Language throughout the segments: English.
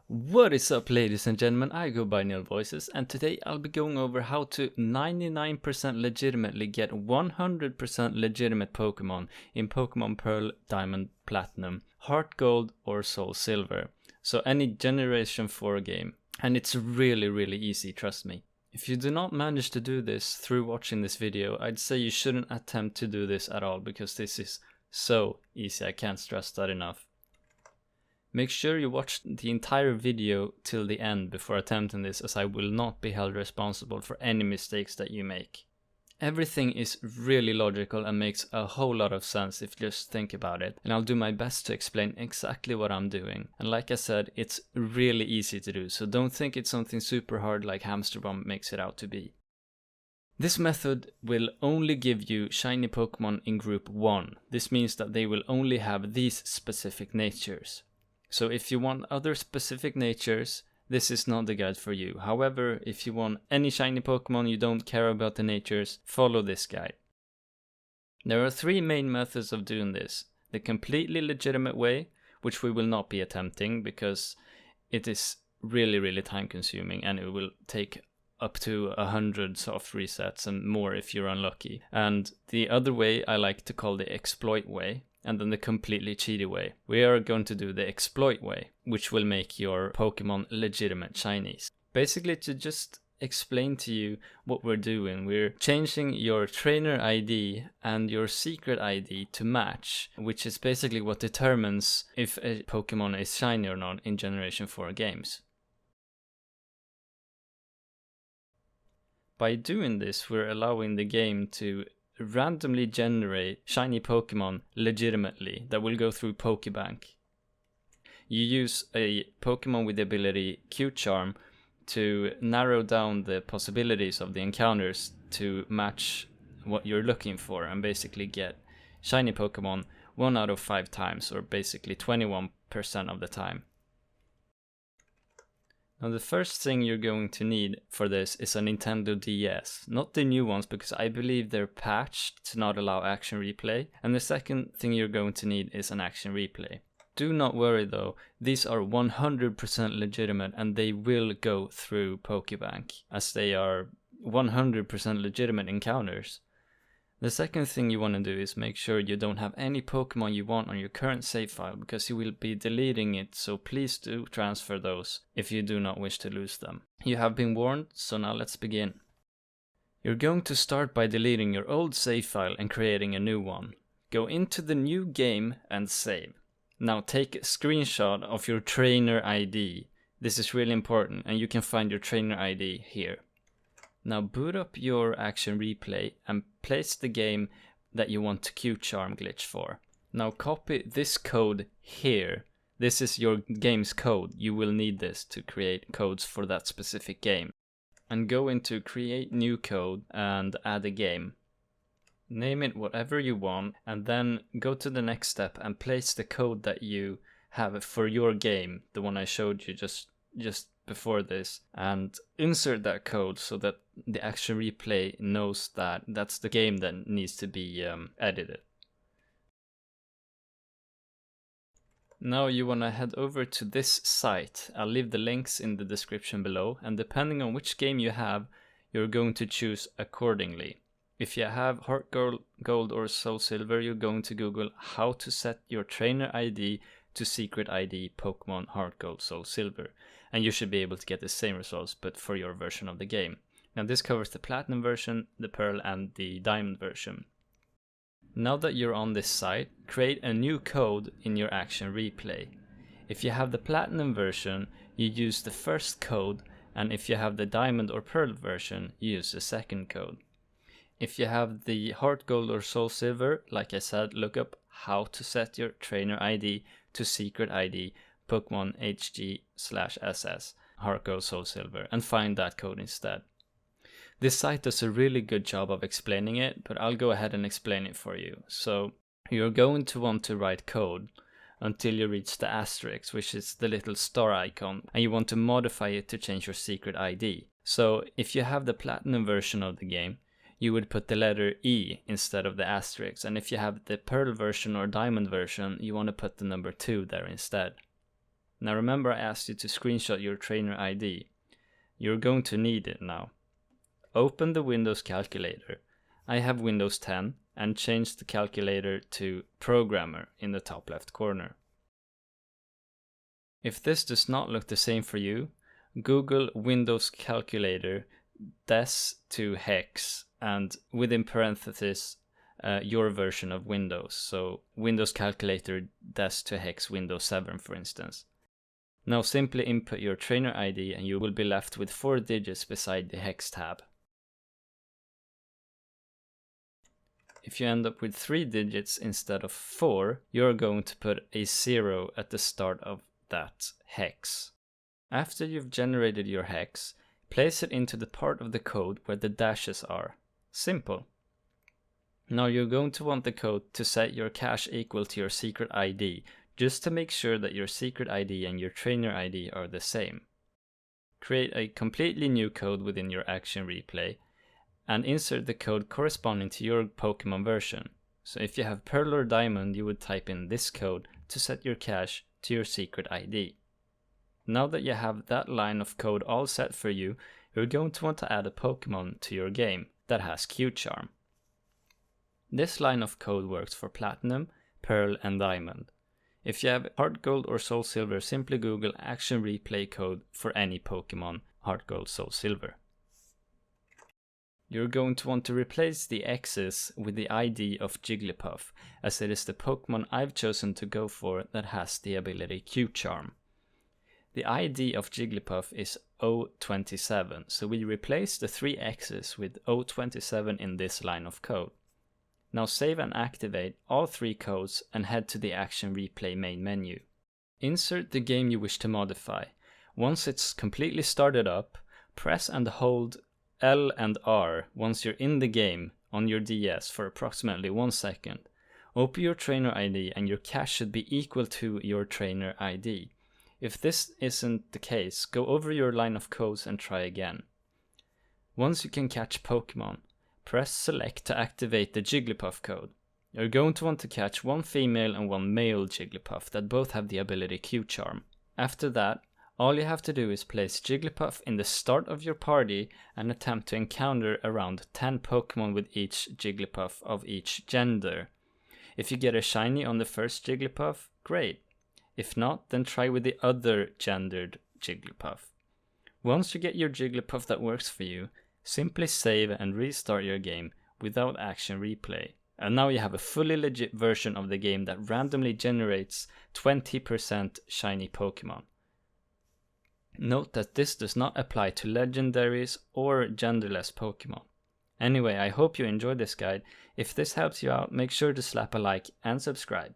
What is up, ladies and gentlemen? I go by Neil Voices, and today I'll be going over how to 99% legitimately get 100% legitimate Pokemon in Pokemon Pearl, Diamond, Platinum, Heart Gold, or Soul Silver. So any Generation 4 game. And it's really easy, trust me. If you do not manage to do this through watching this video, I'd say you shouldn't attempt to do this at all, because this is so easy. I can't stress that enough. Make sure you watch the entire video till the end before attempting this, as I will not be held responsible for any mistakes that you make. Everything is really logical and makes a whole lot of sense if you just think about it, and I'll do my best to explain exactly what I'm doing. And like I said, it's really easy to do, so don't think it's something super hard like Hamster Bomb makes it out to be. This method will only give you shiny Pokemon in group 1. This means that they will only have these specific natures. So if you want other specific natures, this is not the guide for you. However, if you want any shiny Pokemon, you don't care about the natures, follow this guide. There are 3 main methods of doing this. The completely legitimate way, which we will not be attempting because it is really time consuming and it will take up to 100 soft resets and more if you're unlucky. And the other way I like to call the exploit way. And then the completely cheaty way. We are going to do the exploit way, which will make your Pokemon legitimate shinies. Basically, to just explain to you what we're doing, we're changing your trainer ID and your secret ID to match, which is basically what determines if a Pokemon is shiny or not in Generation 4 games. By doing this, we're allowing the game to randomly generate shiny Pokemon legitimately that will go through PokéBank. You use a Pokemon with the ability Q-Charm to narrow down the possibilities of the encounters to match what you're looking for and basically get shiny Pokemon 1 out of 5 times, or basically 21% of the time. Now the first thing you're going to need for this is a Nintendo DS. Not the new ones, because I believe they're patched to not allow action replay. And the second thing you're going to need is an action replay. Do not worry though, these are 100% legitimate and they will go through PokéBank, as they are 100% legitimate encounters. The second thing you want to do is make sure you don't have any Pokemon you want on your current save file, because you will be deleting it, so please do transfer those if you do not wish to lose them. You have been warned, so now let's begin. You're going to start by deleting your old save file and creating a new one. Go into the new game and save. Now take a screenshot of your trainer ID. This is really important, and you can find your trainer ID here. Now boot up your action replay and place the game that you want to Q-Charm glitch for. Now copy this code here. This is your game's code. You will need this to create codes for that specific game. And go into create new code and add a game. Name it whatever you want, and then go to the next step and place the code that you have for your game, the one I showed you just before this, and insert that code so that the action replay knows that that's the game that needs to be edited. Now you want to head over to this site. I'll leave the links in the description below, and depending on which game you have, you're going to choose accordingly. If you have Heart Gold or Soul Silver, you're going to Google how to set your trainer ID to secret ID Pokemon Heart Gold Soul Silver, and you should be able to get the same results but for your version of the game. Now this covers the Platinum version, the Pearl and the Diamond version. Now that you're on this site, create a new code in your action replay. If you have the Platinum version, you use the first code, and if you have the Diamond or Pearl version, you use the second code. If you have the Heart Gold or Soul Silver, like I said, look up how to set your trainer ID to secret ID Pokemon HG/SS Heart Gold Soul Silver and find that code instead. This site does a really good job of explaining it, but I'll go ahead and explain it for you. So you're going to want to write code until you reach the asterisk, which is the little star icon, and you want to modify it to change your secret ID. So if you have the Platinum version of the game, you would put the letter E instead of the asterisk, and if you have the Pearl version or Diamond version, you want to put the number 2 there instead. Now remember I asked you to screenshot your trainer ID. You're going to need it now. Open the Windows calculator. I have Windows 10 and change the calculator to Programmer in the top left corner. If this does not look the same for you, Google Windows calculator des to hex and within parentheses your version of Windows. So Windows calculator des to hex Windows 7 for instance. Now simply input your trainer ID and you will be left with 4 digits beside the hex tab. If you end up with 3 digits instead of 4, you're going to put a 0 at the start of that hex. After you've generated your hex, place it into the part of the code where the dashes are. Simple. Now you're going to want the code to set your cache equal to your secret ID, just to make sure that your secret ID and your trainer ID are the same. Create a completely new code within your action replay and insert the code corresponding to your Pokemon version. So if you have Pearl or Diamond, you would type in this code to set your cache to your secret ID. Now that you have that line of code all set for you, you're going to want to add a Pokemon to your game that has Q-Charm. This line of code works for Platinum, Pearl and Diamond. If you have Heart Gold or Soul Silver, simply Google Action Replay code for any Pokemon Heart Gold, Soul Silver. You're going to want to replace the X's with the ID of Jigglypuff, as it is the Pokemon I've chosen to go for that has the ability Q-Charm. The ID of Jigglypuff is 027, so we replace the 3 X's with 027 in this line of code. Now save and activate all 3 codes and head to the Action Replay main menu. Insert the game you wish to modify. Once it's completely started up, press and hold L and R once you're in the game on your DS for approximately 1 second. Open your trainer ID and your cache should be equal to your trainer ID. If this isn't the case, go over your line of codes and try again. Once you can catch Pokemon, press select to activate the Jigglypuff code. You're going to want to catch 1 female and 1 male Jigglypuff that both have the ability Q-Charm. After that, all you have to do is place Jigglypuff in the start of your party and attempt to encounter around 10 Pokemon with each Jigglypuff of each gender. If you get a shiny on the first Jigglypuff, great. If not, then try with the other gendered Jigglypuff. Once you get your Jigglypuff that works for you, simply save and restart your game without Action Replay. And now you have a fully legit version of the game that randomly generates 20% shiny Pokemon. Note that this does not apply to legendaries or genderless Pokemon. Anyway, I hope you enjoyed this guide. If this helps you out, make sure to slap a like and subscribe.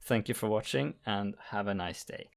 Thank you for watching and have a nice day.